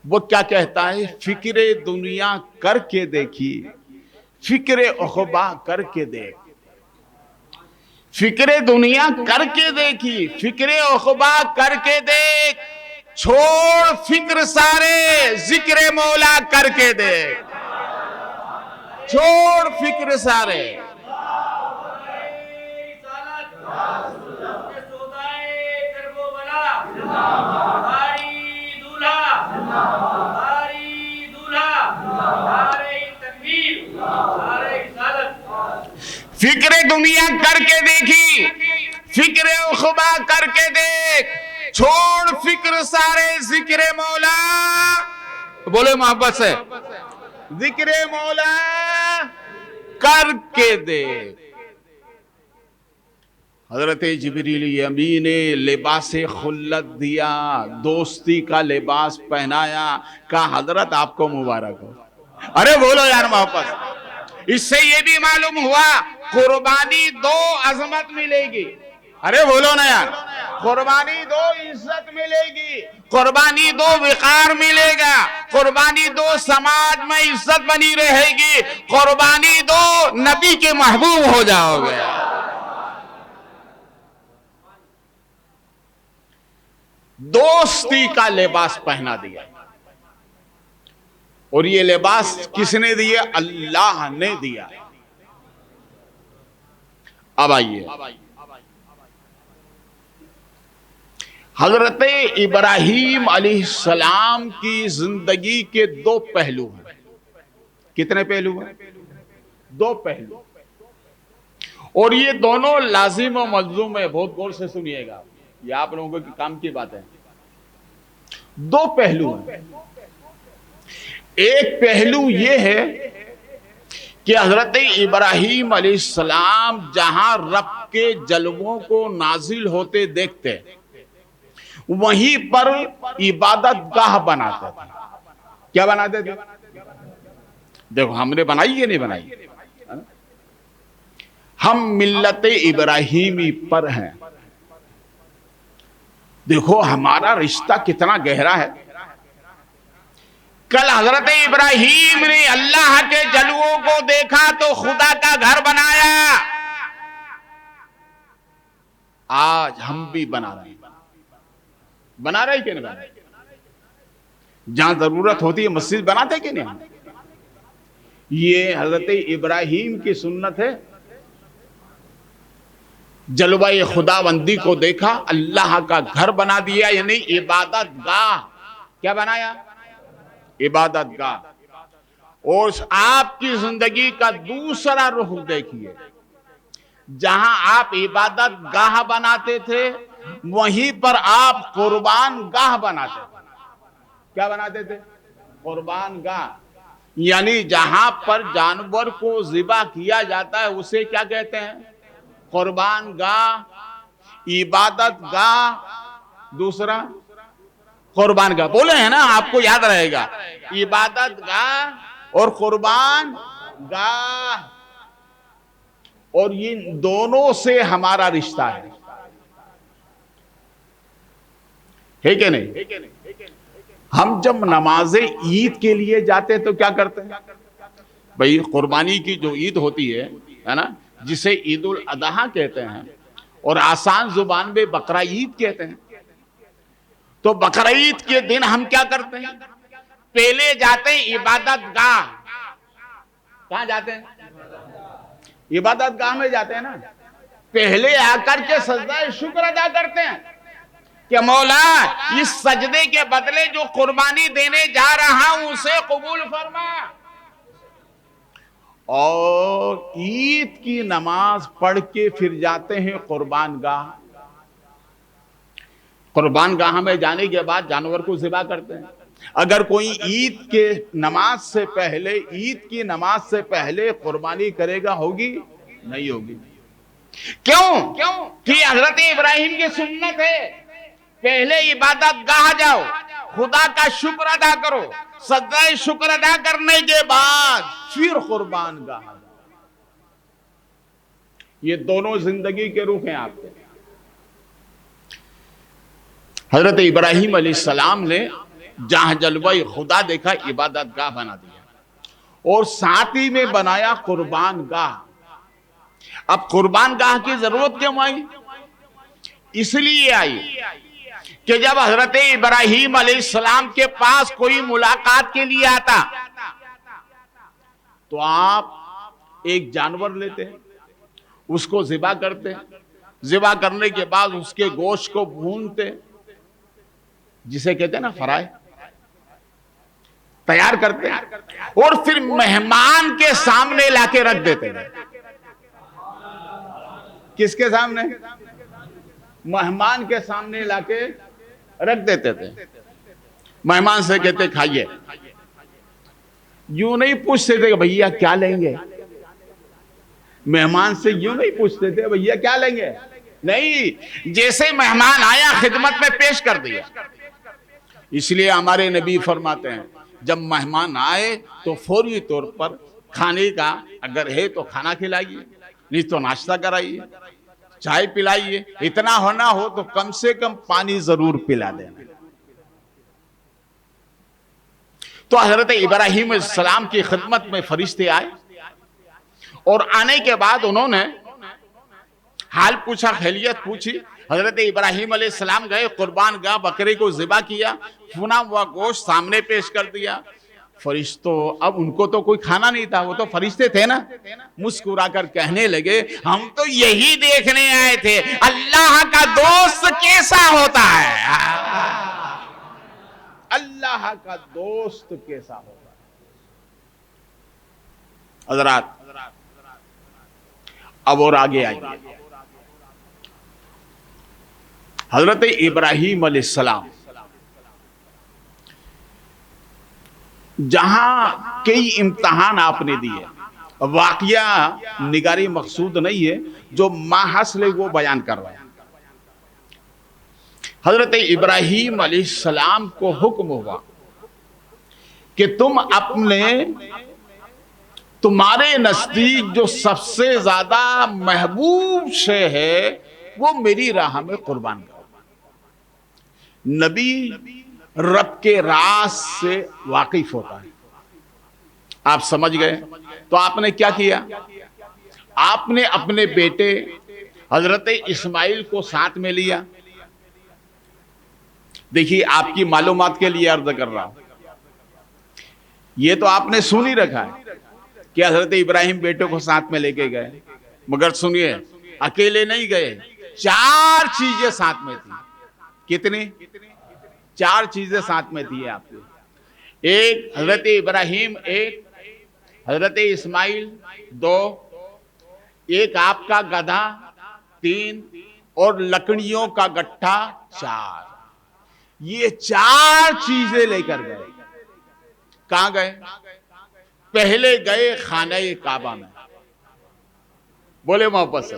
وہ کیا کہتا ہے؟ فکر دنیا کر کے دیکھی، فکر عقبہ کر کے دیکھ. فکر دنیا کر کے دیکھی، فکر عقبہ کر کے دیکھ، چھوڑ فکر سارے ذکر مولا کر کے دیکھ. چھوڑ فکر سارے. فکر دنیا کر کے دیکھی، فکر عقبہ کر کے دیکھ، چھوڑ فکر سارے ذکر مولا. بولے محبت سے، ذکر مولا کر کے دیکھ. حضرت جبریل امین نے لباس خلت دیا، دوستی کا لباس پہنایا، کہا حضرت آپ کو مبارک ہو. ارے بولو یار محبت. اس سے یہ بھی معلوم ہوا قربانی 2 عظمت ملے گی. ارے بولو نا یار، قربانی 2 عزت ملے گی، قربانی 2 وقار ملے گا، قربانی 2 سماج میں عزت بنی رہے گی، قربانی 2 نبی کے محبوب ہو جاؤ گے. دوستی کا لباس پہنا دیا، اور یہ لباس کس نے دیا؟ اللہ نے دیا۔ اب آئیے، حضرت ابراہیم علیہ السلام کی زندگی کے دو پہلو ہیں۔ کتنے پہلو ہیں؟ دو پہلو، اور یہ دونوں لازم و ملزوم ہے۔ بہت غور سے سنیے گا، یہ آپ لوگوں کے کام کی بات ہے۔ دو پہلو ہیں۔ ایک پہلو یہ ہے کہ حضرت ابراہیم علیہ السلام جہاں رب کے جلووں کو نازل ہوتے دیکھتے وہیں پر عبادت گاہ بناتے تھے۔ کیا بناتے تھے؟ دیکھو، ہم نے بنائی یا نہیں بنائی؟ ہم ملت ابراہیمی پر ہیں۔ دیکھو ہمارا رشتہ کتنا گہرا ہے۔ کل حضرت ابراہیم نے اللہ کے جلووں کو دیکھا تو خدا کا گھر بنایا۔ آج ہم بھی بنا رہے ہیں۔ بنا رہے کہ نہیں بنا رہے؟ جہاں ضرورت ہوتی ہے مسجد بناتے کہ نہیں؟ یہ حضرت ابراہیم کی سنت ہے۔ جلوہ خدا بندی کو دیکھا، اللہ کا گھر بنا دیا، یعنی عبادت گاہ۔ کیا بنایا؟ عبادت گاہ۔ اور آپ کی زندگی کا دوسرا رخ دیکھیے، جہاں آپ عبادت گاہ بناتے تھے وہیں پر آپ قربان گاہ بناتے تھے۔ کیا بناتے تھے؟ قربان گاہ، یعنی جہاں پر جانور کو ذبح کیا جاتا ہے اسے کیا کہتے ہیں؟ قربان گاہ۔ عبادت گاہ دوسرا قربان گاہ، بولے ہیں نا، آپ کو یاد رہے گا۔ عبادت گاہ اور قربان گاہ، اور یہ دونوں سے ہمارا رشتہ ہے کہ نہیں؟ ہم جب نماز عید کے لیے جاتے تو کیا کرتے ہیں بھئی؟ قربانی کی جو عید ہوتی ہے نا، جسے عید الاضحیٰ کہتے ہیں، اور آسان زبان میں بقرہ عید کہتے ہیں۔ تو بقرہ عید کے دن ہم کیا کرتے ہیں؟ پہلے جاتے ہیں عبادت گاہ۔ کہاں جاتے ہیں؟ عبادت گاہ میں جاتے ہیں نا۔ پہلے آ کر کے سجدہ شکر ادا کرتے ہیں کہ مولا اس سجدے کے بدلے جو قربانی دینے جا رہا ہوں اسے قبول فرما۔ اور عید کی نماز پڑھ کے پھر جاتے ہیں قربان گاہ۔ قربان گاہ میں جانے کے بعد جانور کو ذبح کرتے ہیں۔ اگر کوئی عید کے نماز سے پہلے، عید کی نماز سے پہلے قربانی کرے گا، ہوگی؟ نہیں ہوگی۔ کیوں؟ کہ حضرت ابراہیم کی سنت ہے، پہلے عبادت گاہ جاؤ، خدا کا شکر ادا کرو، سجدہ شکر ادا کرنے کے بعد پھر قربان گاہ جاؤ۔ یہ دونوں زندگی کے رخ ہیں آپ کے۔ حضرت ابراہیم علیہ السلام نے جہاں جلوہ خدا دیکھا عبادت گاہ بنا دیا، اور ساتھ ہی میں بنایا قربان گاہ۔ اب قربان گاہ کی ضرورت کیوں آئی؟ اس لیے آئی کہ جب حضرت ابراہیم علیہ السلام کے پاس کوئی ملاقات کے لیے آتا تو آپ ایک جانور لیتے ہیں، اس کو ذبح کرتے ہیں، ذبح کرنے کے بعد اس کے گوشت کو بھونتے، جسے کہتے ہیں نا فرائی، تیار کرتے ہیں، اور پھر مہمان کے سامنے لا کے رکھ دیتے ہیں۔ کس کے سامنے؟ مہمان کے سامنے لا کے رکھ دیتے تھے۔ مہمان سے کہتے کھائیے، یوں نہیں پوچھتے تھے کہ بھیا کیا لیں گے۔ مہمان سے یوں نہیں پوچھتے تھے بھیا کیا لیں گے، نہیں، جیسے مہمان آیا خدمت میں پیش کر دیا۔ اس لیے ہمارے نبی فرماتے ہیں جب مہمان آئے تو فوری طور پر کھانے کا اگر ہے تو کھانا کھلائیے، نہیں تو ناشتہ کرائیے، چائے پلائیے، اتنا ہونا ہو تو کم سے کم پانی ضرور پلا دینا۔ تو حضرت ابراہیم علیہ السلام کی خدمت میں فرشتے آئے، اور آنے کے بعد انہوں نے حال پوچھا، خیریت پوچھی، حضرت ابراہیم علیہ السلام گئے قربان گاہ، بکرے کو ذبح کیا، بھنا ہوا گوشت سامنے پیش کر دیا۔ فرشتوں، اب ان کو تو کوئی کھانا نہیں تھا، وہ تو فرشتے تھے نا، مسکرا کر کہنے لگے ہم تو یہی دیکھنے آئے تھے اللہ کا دوست کیسا ہوتا ہے، اللہ کا دوست کیسا ہوتا ہے۔ حضرات اب اور آگے آئیے، حضرت ابراہیم علیہ السلام جہاں کئی امتحان آپ نے دیے، واقعہ نگاری مقصود نہیں ہے، جو ماحصل ہے وہ بیان کر رہے ہیں۔ حضرت ابراہیم علیہ السلام کو حکم ہوا کہ تم تمہارے نزدیک جو سب سے زیادہ محبوب شے ہے وہ میری راہ میں قربان کرو۔ نبی رب کے راز سے واقف ہوتا ہے، آپ سمجھ گئے؟ تو آپ نے کیا کیا؟ آپ نے اپنے بیٹے حضرت اسماعیل کو ساتھ میں لیا۔ دیکھیے آپ کی معلومات کے لیے عرض کر رہا ہوں، یہ تو آپ نے سن ہی رکھا ہے کہ حضرت ابراہیم بیٹے کو ساتھ میں لے کے گئے، مگر سنیے اکیلے نہیں گئے، 4 چیزیں ساتھ میں تھی۔ کتنی؟ 4 چیزیں ساتھ میں تھی آپ کے۔ ایک حضرت ابراہیم، ایک حضرت اسماعیل، 2 ایک آپ کا گدھا، 3 اور لکڑیوں کا گٹھا، 4۔ یہ 4 چیزیں لے کر گئے۔ کہاں گئے؟ پہلے گئے خانہ کعبہ میں، بولے محبت سے،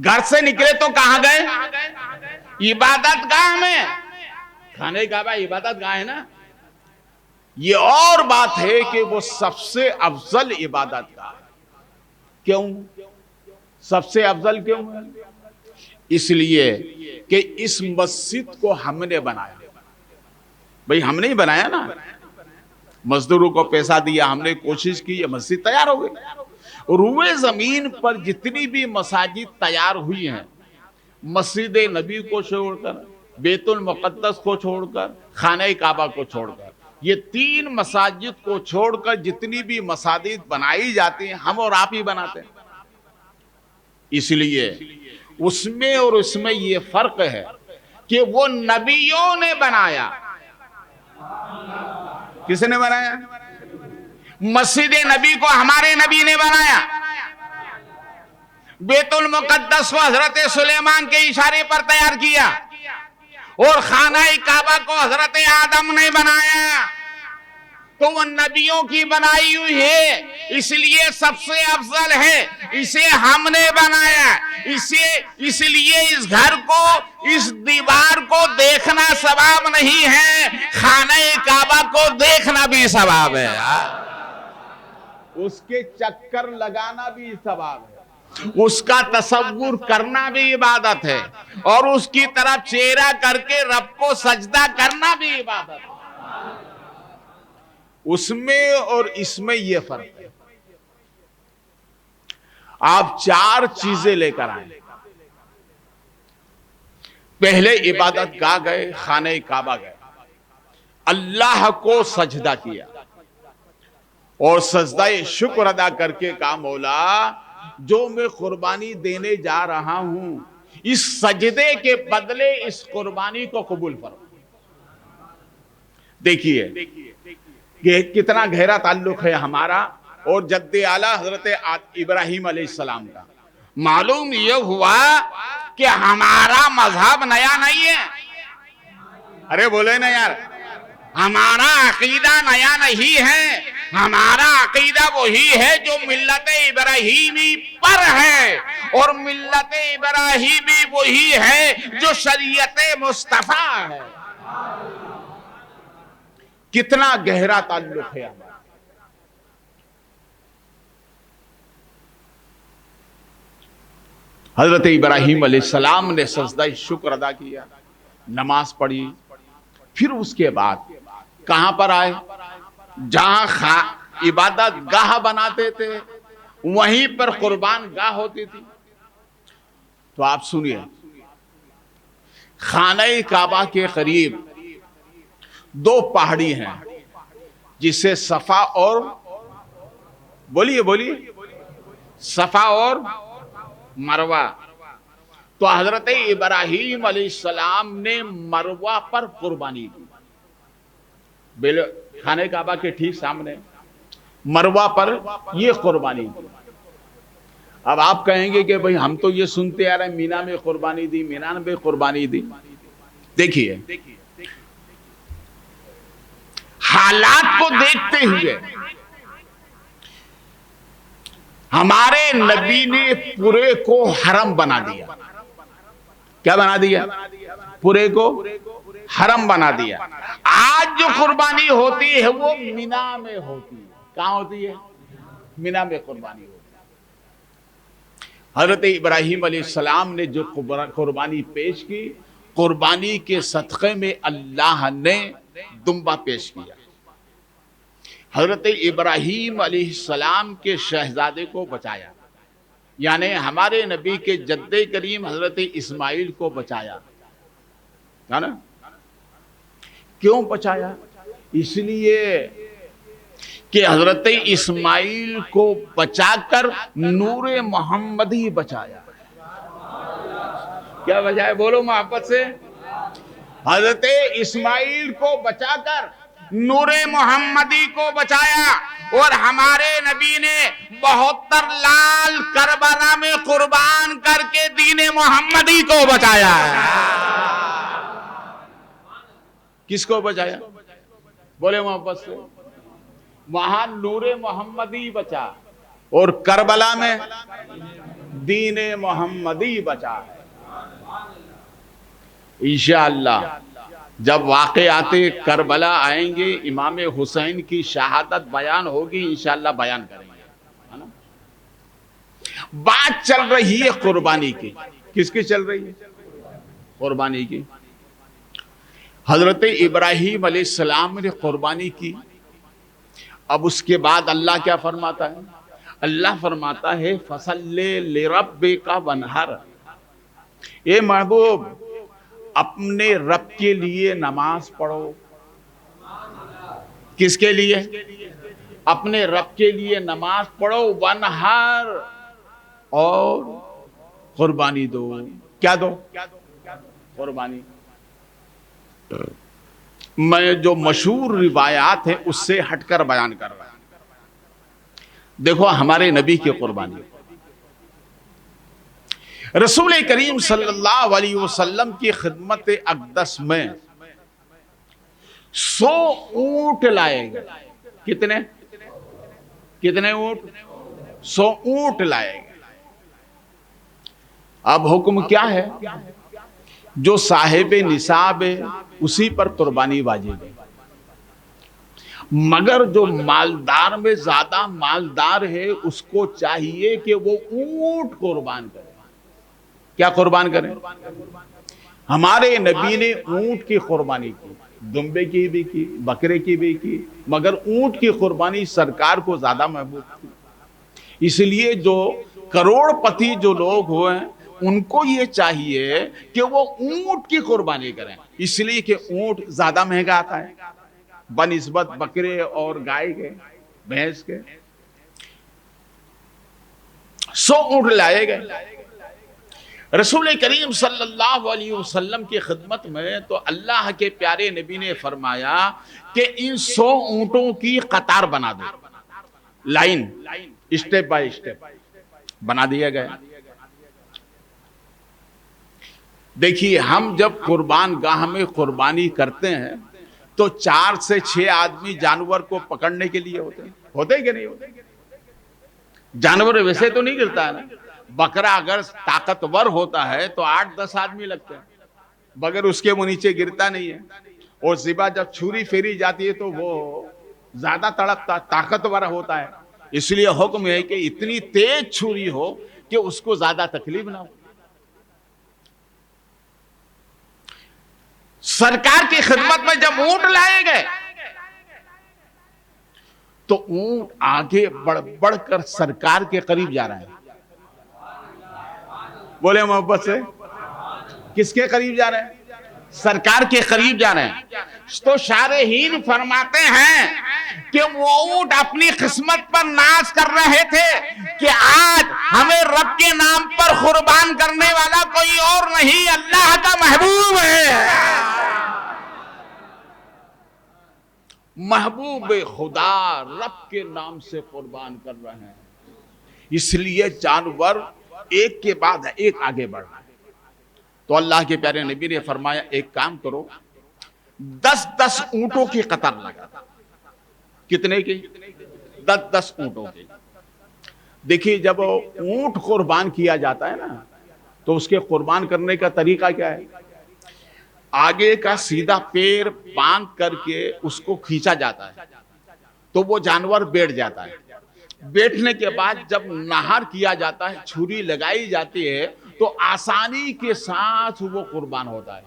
گھر سے نکلے تو کہاں گئے؟ عبادت گاہ میں۔ خانہ کعبہ عبادت گاہ ہے نا۔ یہ اور بات ہے کہ وہ سب سے افضل عبادت گاہ ہے۔ کیوں سب سے افضل کیوں ہے؟ اس لیے کہ اس مسجد کو ہم نے بنایا، بھئی ہم نے ہی بنایا نا، مزدوروں کو پیسہ دیا، ہم نے کوشش کی، یہ مسجد تیار ہو گئی۔ روئے زمین پر جتنی بھی مساجد تیار ہوئی ہیں، مسجد نبی کو چھوڑ کر، بیت المقدس کو چھوڑ کر، خانہ کعبہ کو چھوڑ کر، یہ 3 مساجد کو چھوڑ کر جتنی بھی مساجد بنائی جاتی ہیں، ہم اور آپ ہی بناتے ہیں۔ اس لیے اس میں اور اس میں یہ فرق ہے کہ وہ نبیوں نے بنایا۔ کس نے بنایا؟ مسجد نبی کو ہمارے نبی نے بنایا، بیت المقدس کو حضرت سلیمان کے اشارے پر تیار کیا، اور خانہ کعبہ کو حضرت آدم نے بنایا۔ تو وہ نبیوں کی بنائی ہوئی ہے، اس لیے سب سے افضل ہے، اسے ہم نے بنایا۔ اس لیے اس گھر کو، اس دیوار کو دیکھنا ثواب نہیں ہے، خانہ کعبہ کو دیکھنا بھی ثواب ہے، اس کے چکر لگانا بھی ثواب ہے، اس کا تصور کرنا بھی عبادت ہے، اور اس کی طرف چہرہ کر کے رب کو سجدہ کرنا بھی عبادت ہے۔ اس میں اور اس میں یہ فرق ہے۔ آپ 4 چیزیں لے کر آئیں۔ پہلے عبادت گاہ گئے، خانہ کعبہ گئے، اللہ کو سجدہ کیا، اور سجدہ شکر ادا کر کے کہا مولا جو میں قربانی دینے جا رہا ہوں، اس سجدے کے بدلے اس قربانی کو قبول فرما۔ دیکھیے کہ کتنا گہرا تعلق ہے ہمارا اور جد اعلیٰ حضرت ابراہیم علیہ السلام کا۔ معلوم یہ ہوا کہ ہمارا مذہب نیا نہیں ہے، ارے بولے نا یار، ہمارا عقیدہ نیا نہیں ہے، ہمارا عقیدہ وہی ہے جو ملت ابراہیمی پر ہے، اور ملت ابراہیمی وہی ہے جو شریعت مصطفیٰ ہے۔ کتنا گہرا تعلق ہے ہمارا۔ حضرت ابراہیم علیہ السلام نے سجدہ شکر ادا کیا، نماز پڑھی، پھر اس کے بعد کہاں پر آئے؟ جہاں عبادت گاہ بناتے تھے وہیں پر قربان گاہ ہوتی تھی۔ تو آپ سنیے خانہ کعبہ کے قریب دو پہاڑی ہیں جسے صفا اور بولیے صفا اور مروہ. تو حضرت ابراہیم علیہ السلام نے مروہ پر قربانی کی، خانہ کعبہ کے ٹھیک سامنے مروہ پر یہ قربانی کی. اب آپ کہیں گے کہ بھئی ہم تو یہ سنتے آ رہے ہیں مینا میں قربانی دی، مینا میں قربانی دی. دیکھیے حالات کو دیکھتے ہوئے ہمارے نبی نے پورے کو حرم بنا دیا. کیا بنا دیا؟ پورے کو حرم بنا دیا. آج جو قربانی ہوتی ہے وہ مینا میں ہوتی ہے. کہاں ہوتی ہے؟ مینا میں قربانی ہوتی ہے. حضرت ابراہیم علیہ السلام نے جو قربانی پیش کی، قربانی کے صدقے میں اللہ نے دمبا پیش کیا. حضرت ابراہیم علیہ السلام کے شہزادے کو بچایا، یعنی ہمارے نبی کے جد کریم حضرت اسماعیل کو بچایا. ہے نا؟ کیوں بچایا؟ اس لیے کہ حضرت اسماعیل کو بچا کر نور محمدی بچایا. کیا وجہ ہے؟ بولو محبت سے. حضرت اسماعیل کو بچا کر نور محمدی کو بچایا، اور ہمارے نبی نے 72 لال کربلا میں قربان کر کے دین محمدی کو بچایا ہے. کس کو بچایا؟ بولے محبت سے. وہاں نور محمدی بچا اور کربلا میں دین محمدی بچا ہے. انشاءاللہ جب واقعات کربلا آئیں گے، امام حسین کی شہادت بیان ہوگی، انشاءاللہ بیان کریں گے. ہے نا؟ بات چل رہی ہے قربانی کی. کس کی چل رہی ہے؟ قربانی کی. حضرت ابراہیم علیہ السلام نے قربانی کی. اب اس کے بعد اللہ کیا فرماتا ہے؟ اللہ فرماتا ہے فَصَلِّ لِرَبِّكَ وَانْحَرْ. اے محبوب اپنے رب کے لیے نماز پڑھو. کس کے لیے؟ اپنے رب کے لیے نماز پڑھو. وَانْحَرْ، اور قربانی دو. کیا دو؟ قربانی. میں جو مشہور روایات ہیں اس سے ہٹ کر بیان کر رہا ہوں. دیکھو ہمارے نبی کی قربانی. رسول کریم صلی اللہ علیہ وسلم کی خدمت اقدس میں 100 اونٹ لائے گئے. کتنے اونٹ؟ 100 اونٹ لائے گئے. اب حکم کیا ہے؟ جو صاحب نصاب ہے اسی پر قربانی واجب ہے، مگر جو مالدار میں زیادہ مالدار ہے اس کو چاہیے کہ وہ اونٹ قربان کرے. کیا قربان کریں؟ ہمارے نبی نے اونٹ کی قربانی کی، دمبے کی بھی کی، بکرے کی بھی کی، مگر اونٹ کی قربانی سرکار کو زیادہ محبوب تھی. اس لیے جو کروڑ پتی جو لوگ ہوئے ہیں ان کو یہ چاہیے کہ وہ اونٹ کی قربانی کریں، اس لیے کہ اونٹ زیادہ مہنگا آتا ہے بنسبت بکرے اور گائے کے، بھینس کے. 100 اونٹ لائے گئے رسول کریم صلی اللہ علیہ وسلم کی خدمت میں. تو اللہ کے پیارے نبی نے فرمایا کہ ان 100 اونٹوں کی قطار بنا دو. لائن اسٹیپ بائی اسٹیپ بنا دیا گیا. دیکھیے ہم جب قربان گاہ میں قربانی کرتے ہیں تو 4 سے 6 آدمی جانور کو پکڑنے کے لیے ہوتے کہ نہیں ہوتے؟ جانور ویسے تو نہیں گرتا ہے نا. بکرا اگر طاقتور ہوتا ہے تو 8-10 آدمی لگتے ہیں، مگر اس کے وہ نیچے گرتا نہیں ہے. اور ذبح جب چھری پھیری جاتی ہے تو وہ زیادہ تڑپتا، طاقتور ہوتا ہے. اس لیے حکم ہے کہ اتنی تیز چھری ہو کہ اس کو زیادہ تکلیف نہ ہو. سرکار کی خدمت میں جب اونٹ لائے گئے تو اونٹ آگے بڑھ کر سرکار کے قریب جا رہا ہے. بولے محبت سے. کس کے قریب جا رہے ہیں؟ سرکار کے قریب جا رہے ہیں تو شارحین فرماتے ہیں کہ وہ اونٹ اپنی قسمت پر ناز کر رہے تھے کہ آج ہمیں رب کے نام پر قربان کرنے والا کوئی اور نہیں، اللہ کا محبوب ہے، محبوب خدا رب کے نام سے قربان کر رہے ہیں، اس لیے جانور ایک کے بعد ایک آگے بڑھ رہا ہے۔ تو اللہ کے پیارے نبی نے فرمایا ایک کام کرو، 10 اونٹوں کی قطار لگا۔ کتنے کی؟ 10 اونٹوں کی۔ دیکھیے جب اونٹ قربان کیا جاتا ہے نا تو اس کے قربان کرنے کا طریقہ کیا ہے؟ آگے کا سیدھا پیر باندھ کر کے اس کو کھینچا جاتا ہے تو وہ جانور بیٹھ جاتا ہے۔ بیٹھنے کے بعد جب نہار کیا جاتا ہے، چھری لگائی جاتی ہے تو آسانی کے ساتھ وہ قربان ہوتا ہے،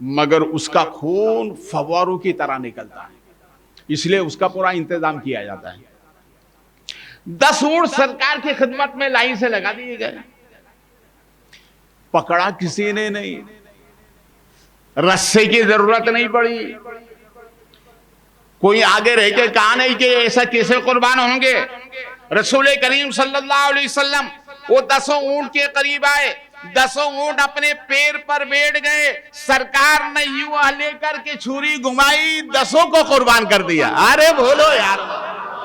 مگر اس کا خون فواروں کی طرح نکلتا ہے، اس لیے اس کا پورا انتظام کیا جاتا ہے۔ 10 اونٹ سرکار کی خدمت میں لائن سے لگا دیے گئے، پکڑا کسی نے نہیں، رسے کی ضرورت نہیں پڑی، کوئی آگے رہ کے کہا نہیں کہ ایسا کیسے قربان ہوں گے۔ رسول کریم صلی اللہ علیہ وسلم وہ 10 اونٹ کے قریب آئے، 10 اونٹ اپنے پیر پر بیٹھ گئے، سرکار نے یوں لے کر کے چھری گھمائی، 10 کو قربان کر دیا۔ ارے بولو یار،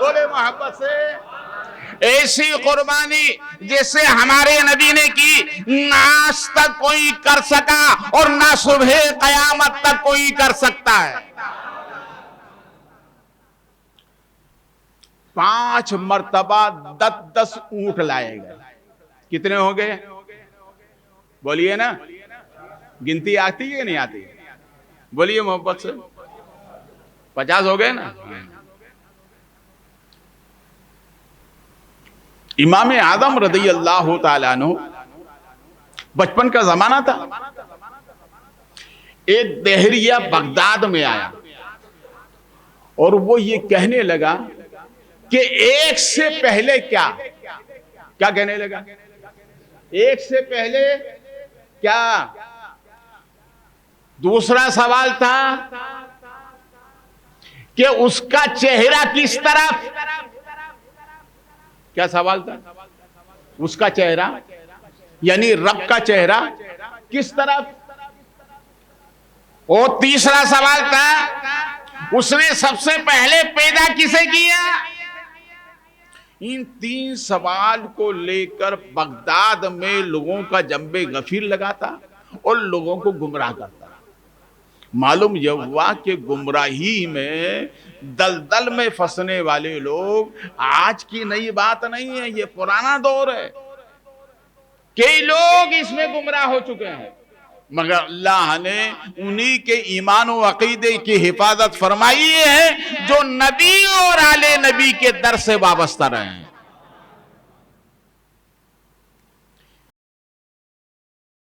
بولے محبت سے، ایسی قربانی جیسے ہمارے نبی نے کی نہ آج تک کوئی کر سکا اور نہ صبح قیامت تک کوئی کر سکتا ہے۔ 5 مرتبہ 10 اونٹ لائے گئے۔ کتنے ہو گئے؟ بولیے نا، گنتی آتی ہے نہیں آتی؟ بولیے محبت سے، 50 ہو گئے نا۔ امام اعظم رضی اللہ تعالیٰ عنہ بچپن کا زمانہ تھا، ایک دہریہ بغداد میں آیا اور وہ یہ کہنے لگا کہ ایک سے پہلے کیا کہنے لگا؟ ایک سے پہلے کیا؟ دوسرا سوال تھا کہ اس کا چہرہ کس طرف؟ کیا سوال تھا؟ اس کا چہرہ یعنی رب کا چہرہ کس طرف؟ اور تیسرا سوال تھا اس نے سب سے پہلے پیدا کسے کیا؟ ان 3 سوال کو لے کر بغداد میں لوگوں کا جنب غفیر لگاتا اور لوگوں کو گمراہ کرتا۔ معلوم یہ ہوا کہ گمراہی میں دلدل میں پھنسنے والے لوگ آج کی نئی بات نہیں ہے، یہ پرانا دور ہے، کئی لوگ اس میں گمراہ ہو چکے ہیں، مگر اللہ نے انہی کے ایمان و عقیدے کی حفاظت فرمائی ہے جو نبی اور آل نبی کے در سے وابستہ رہے ہیں۔